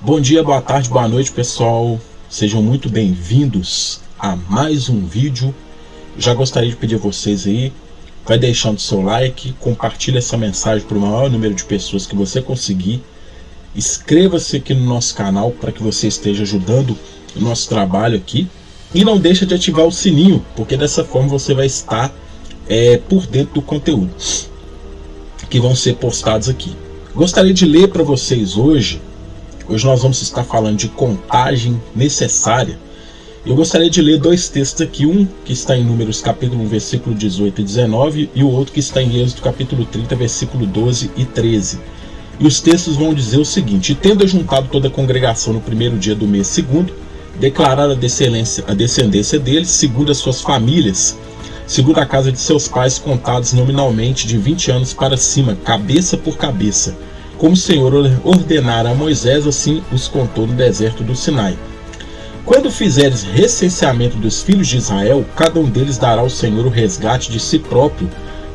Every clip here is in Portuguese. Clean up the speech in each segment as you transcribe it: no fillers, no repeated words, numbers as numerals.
Bom dia, boa tarde, boa noite, pessoal. Sejam muito bem-vindos a mais um vídeo. Já gostaria de pedir a vocês aí, vai deixando seu like, compartilha essa mensagem para o maior número de pessoas que você conseguir. Inscreva-se aqui no nosso canal para que você esteja ajudando o nosso trabalho aqui. E não deixa de ativar o sininho, porque dessa forma você vai estar por dentro do conteúdo que vão ser postados aqui. Gostaria de ler para vocês hoje nós vamos estar falando de contagem necessária. Eu gostaria de ler dois textos aqui, um que está em Números capítulo 1, versículo 18 e 19, e o outro que está em Êxodo capítulo 30, versículo 12 e 13. E os textos vão dizer o seguinte: e tendo juntado toda a congregação no primeiro dia do mês segundo, declararam a descendência deles, segundo as suas famílias, segundo a casa de seus pais, contados nominalmente de 20 anos para cima, cabeça por cabeça. Como o Senhor ordenara a Moisés, assim os contou no deserto do Sinai. Quando fizeres recenseamento dos filhos de Israel, cada um deles dará ao Senhor o resgate de si próprio,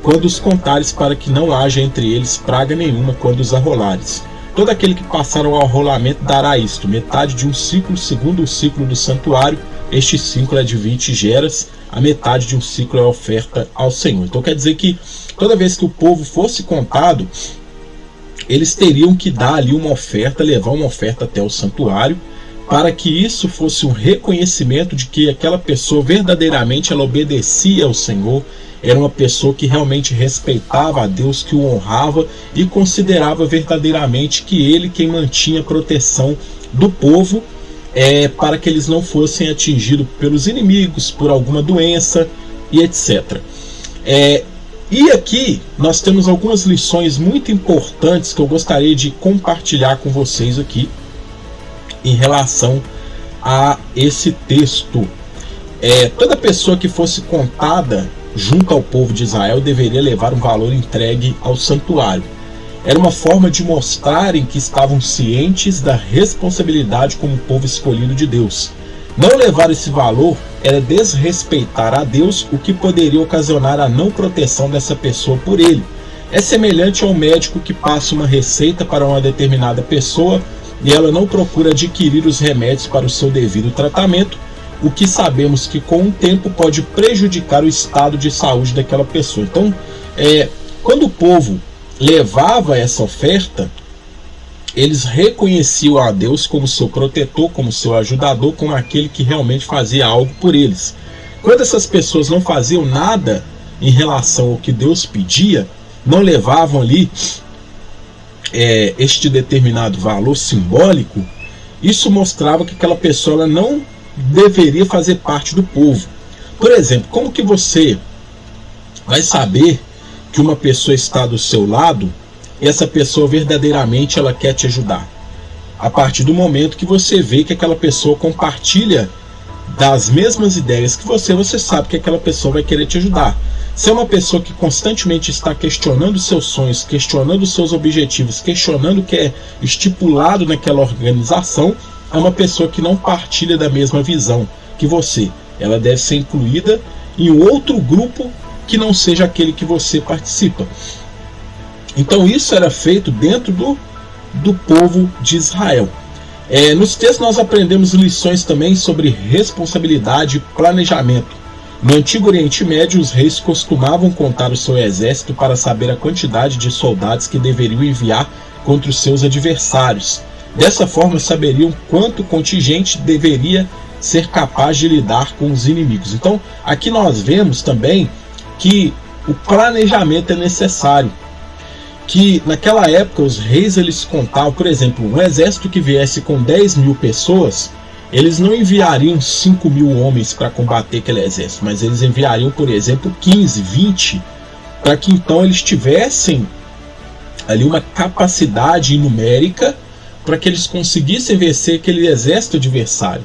quando os contares, para que não haja entre eles praga nenhuma quando os arrolares. Todo aquele que passar ao arrolamento dará isto: metade de um ciclo, segundo o ciclo do santuário. Este ciclo é de 20 geras, a metade de um ciclo é oferta ao Senhor. Então quer dizer que toda vez que o povo fosse contado, eles teriam que dar ali uma oferta, levar uma oferta até o santuário, para que isso fosse um reconhecimento de que aquela pessoa verdadeiramente ela obedecia ao Senhor, era uma pessoa que realmente respeitava a Deus, que o honrava e considerava verdadeiramente que ele quem mantinha a proteção do povo, para que eles não fossem atingidos pelos inimigos, por alguma doença e etc. E aqui nós temos algumas lições muito importantes que eu gostaria de compartilhar com vocês aqui em relação a esse texto. Toda pessoa que fosse contada junto ao povo de Israel deveria levar um valor entregue ao santuário. Era uma forma de mostrarem que estavam cientes da responsabilidade como povo escolhido de Deus. Não levar esse valor era desrespeitar a Deus, o que poderia ocasionar a não proteção dessa pessoa por ele. É semelhante ao médico que passa uma receita para uma determinada pessoa e ela não procura adquirir os remédios para o seu devido tratamento, o que sabemos que com o tempo pode prejudicar o estado de saúde daquela pessoa. Então, quando o povo levava essa oferta, eles reconheciam a Deus como seu protetor, como seu ajudador, como aquele que realmente fazia algo por eles. Quando essas pessoas não faziam nada em relação ao que Deus pedia, não levavam ali este determinado valor simbólico, isso mostrava que aquela pessoa ela não deveria fazer parte do povo. Por exemplo, como que você vai saber que uma pessoa está do seu lado e essa pessoa verdadeiramente ela quer te ajudar? A partir do momento que você vê que aquela pessoa compartilha das mesmas ideias que você sabe que aquela pessoa vai querer te ajudar. Se é uma pessoa que constantemente está questionando seus sonhos, questionando seus objetivos, questionando o que é estipulado naquela organização, é uma pessoa que não partilha da mesma visão que você. Ela deve ser incluída em outro grupo que não seja aquele que você participa. Então isso era feito dentro do povo de Israel. Nos textos nós aprendemos lições também sobre responsabilidade e planejamento. No Antigo Oriente Médio, os reis costumavam contar o seu exército para saber a quantidade de soldados que deveriam enviar contra os seus adversários. Dessa forma, saberiam quanto contingente deveria ser capaz de lidar com os inimigos. Então, aqui nós vemos também que o planejamento é necessário. Que naquela época os reis eles contavam, por exemplo, um exército que viesse com 10 mil pessoas, eles não enviariam 5 mil homens para combater aquele exército, mas eles enviariam, por exemplo, 15, 20, para que então eles tivessem ali uma capacidade numérica para que eles conseguissem vencer aquele exército adversário.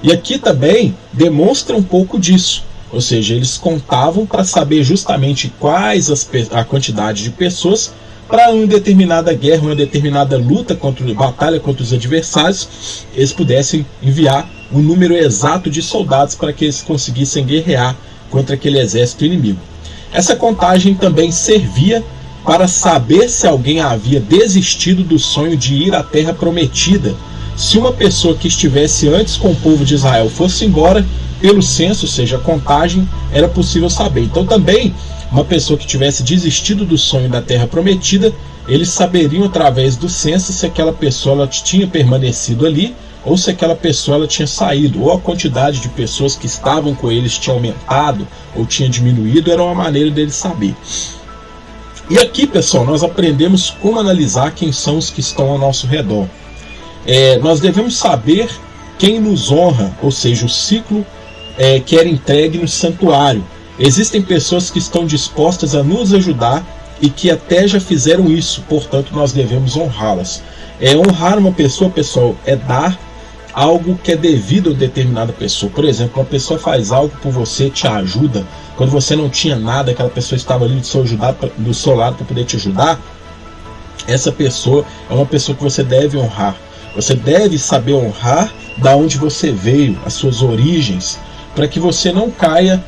E aqui também demonstra um pouco disso, ou seja, eles contavam para saber justamente quais a quantidade de pessoas para uma determinada guerra, uma determinada luta, batalha contra os adversários, eles pudessem enviar o número exato de soldados para que eles conseguissem guerrear contra aquele exército inimigo. Essa contagem também servia para saber se alguém havia desistido do sonho de ir à terra prometida, se uma pessoa que estivesse antes com o povo de Israel fosse embora, pelo censo, ou seja, a contagem, era possível saber. Então também, uma pessoa que tivesse desistido do sonho da terra prometida, eles saberiam através do censo se aquela pessoa ela tinha permanecido ali, ou se aquela pessoa ela tinha saído, ou a quantidade de pessoas que estavam com eles tinha aumentado ou tinha diminuído, era uma maneira deles saber. E aqui, pessoal, nós aprendemos como analisar quem são os que estão ao nosso redor. Nós devemos saber quem nos honra, ou seja, o ciclo que era entregue no santuário. Existem pessoas que estão dispostas a nos ajudar e que até já fizeram isso, portanto nós devemos honrá-las. Honrar uma pessoa, pessoal, é dar algo que é devido a determinada pessoa. Por exemplo, uma pessoa faz algo por você, te ajuda, quando você não tinha nada, aquela pessoa estava ali do seu lado para poder te ajudar. Essa pessoa é uma pessoa que você deve honrar. Você deve saber honrar da onde você veio, as suas origens, para que você não caia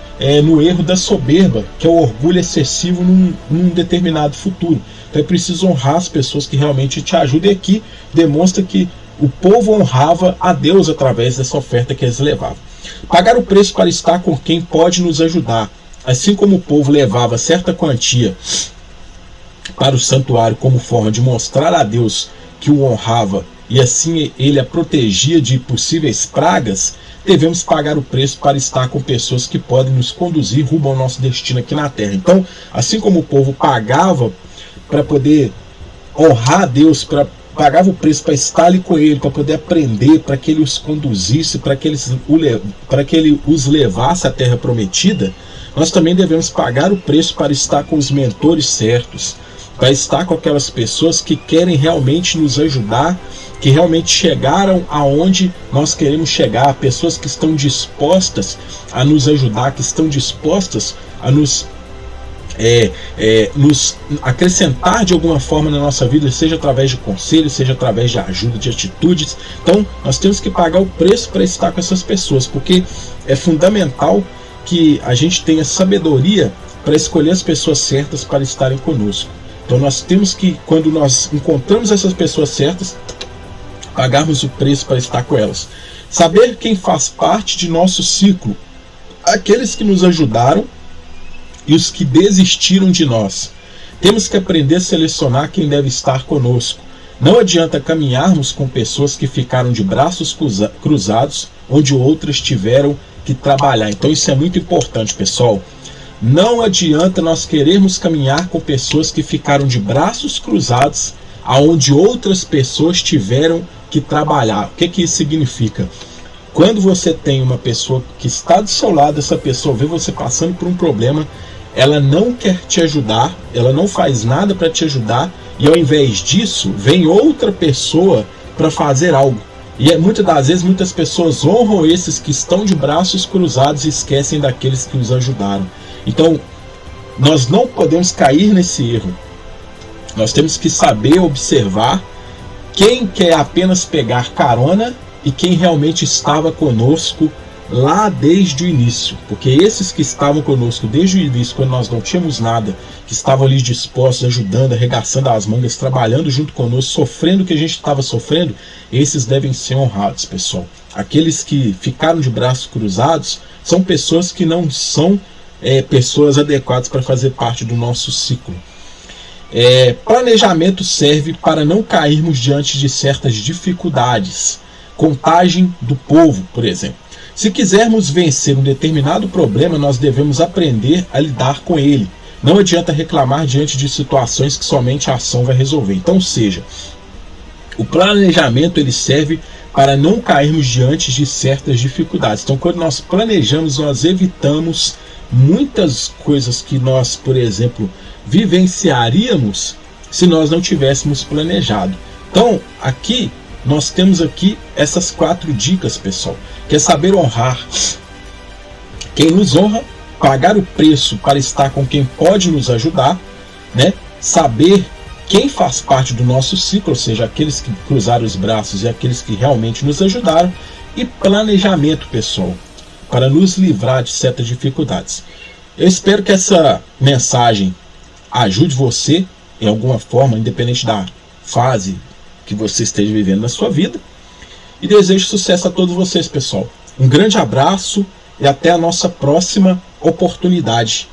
no erro da soberba, que é o orgulho excessivo num determinado futuro. Então é preciso honrar as pessoas que realmente te ajudam, e aqui demonstra que o povo honrava a Deus através dessa oferta que eles levavam. Pagar o preço para estar com quem pode nos ajudar. Assim como o povo levava certa quantia para o santuário como forma de mostrar a Deus que o honrava e assim ele a protegia de possíveis pragas, devemos pagar o preço para estar com pessoas que podem nos conduzir rumo ao nosso destino aqui na terra. Então, assim como o povo pagava para poder honrar a Deus, pagava o preço para estar ali com ele, para poder aprender, para que ele os conduzisse, para que ele os levasse à terra prometida, nós também devemos pagar o preço para estar com os mentores certos, para estar com aquelas pessoas que querem realmente nos ajudar, que realmente chegaram aonde nós queremos chegar, pessoas que estão dispostas a nos ajudar, que estão dispostas a nos acrescentar de alguma forma na nossa vida, seja através de conselhos, seja através de ajuda, de atitudes. Então nós temos que pagar o preço para estar com essas pessoas, porque é fundamental que a gente tenha sabedoria para escolher as pessoas certas para estarem conosco. Então nós temos que, quando nós encontramos essas pessoas certas, pagarmos o preço para estar com elas. Saber quem faz parte de nosso ciclo, aqueles que nos ajudaram e os que desistiram de nós. Temos que aprender a selecionar quem deve estar conosco. Não adianta caminharmos com pessoas que ficaram de braços cruzados, onde outras tiveram que trabalhar. Então isso é muito importante, pessoal. Não adianta nós querermos caminhar com pessoas que ficaram de braços cruzados, aonde outras pessoas tiveram que trabalhar. O que isso significa? Quando você tem uma pessoa que está do seu lado, essa pessoa vê você passando por um problema, ela não quer te ajudar, ela não faz nada para te ajudar, e ao invés disso, vem outra pessoa para fazer algo. E muitas das vezes, muitas pessoas honram esses que estão de braços cruzados e esquecem daqueles que os ajudaram. Então, nós não podemos cair nesse erro. Nós temos que saber observar quem quer apenas pegar carona e quem realmente estava conosco lá desde o início. Porque esses que estavam conosco desde o início, quando nós não tínhamos nada, que estavam ali dispostos, ajudando, arregaçando as mangas, trabalhando junto conosco, sofrendo o que a gente estava sofrendo, esses devem ser honrados, pessoal. Aqueles que ficaram de braços cruzados são pessoas que não são pessoas adequadas para fazer parte do nosso ciclo. Planejamento serve para não cairmos diante de certas dificuldades. Contagem do povo, por exemplo. Se quisermos vencer um determinado problema, nós devemos aprender a lidar com ele. Não adianta reclamar diante de situações que somente a ação vai resolver. Então, seja, o planejamento ele serve para não cairmos diante de certas dificuldades. Então, quando nós planejamos, nós evitamos muitas coisas que nós, por exemplo, vivenciaríamos se nós não tivéssemos planejado. Então, aqui nós temos aqui essas 4 dicas, pessoal, que é saber honrar quem nos honra, pagar o preço para estar com quem pode nos ajudar, né? Saber quem faz parte do nosso ciclo, ou seja, aqueles que cruzaram os braços e aqueles que realmente nos ajudaram, e planejamento, pessoal, para nos livrar de certas dificuldades. Eu espero que essa mensagem ajude você em alguma forma, independente da fase que você esteja vivendo na sua vida. e desejo sucesso a todos vocês, pessoal. Um grande abraço e até a nossa próxima oportunidade.